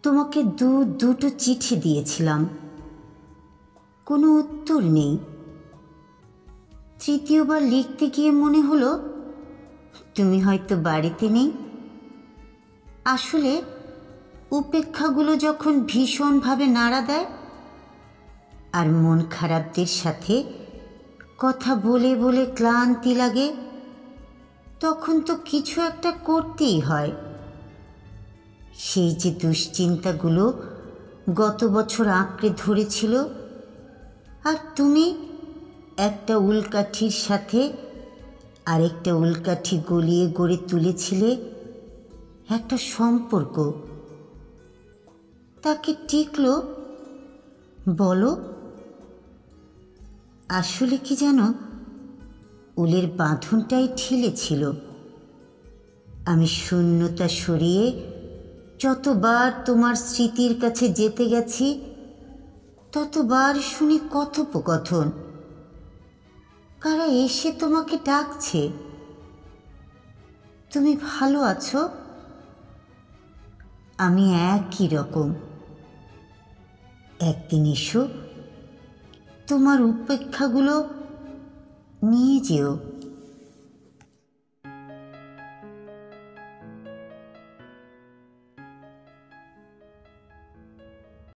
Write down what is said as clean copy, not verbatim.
তোমাকে দুটো চিঠি দিয়েছিলাম, কোনো উত্তর নেই। তৃতীয়বার লিখতে গিয়ে মনে হলো তুমি হয়তো বাড়িতে নেই। আসলে উপেক্ষাগুলো যখন ভীষণভাবে নাড়া দেয় আর মন খারাপদের সাথে কথা বলে বলে ক্লান্তি লাগে, তখন তো কিছু একটা করতেই হয়। সেই যে দুশ্চিন্তাগুলো গত বছর আঁকড়ে ধরেছিল, আর তুমি একটা উল্কাঠির সাথে আরেকটা উল্কাঠি গলিয়ে গড়ে তুলেছিলে একটা সম্পর্ক, তাকে টিকলো বলো? আসলে কি জানো, উলের বাঁধনটাই ঢিলে ছিল। আমি শূন্যতা সরিয়ে যতবার তোমার স্মৃতির কাছে যেতে গেছি, ততবার শুনি কথোপকথন, কারা এসে তোমাকে ডাকছে, তুমি ভালো আছো? আমি একই রকম। একদিন এসো, তোমার উপেক্ষাগুলো নিয়ে যেও।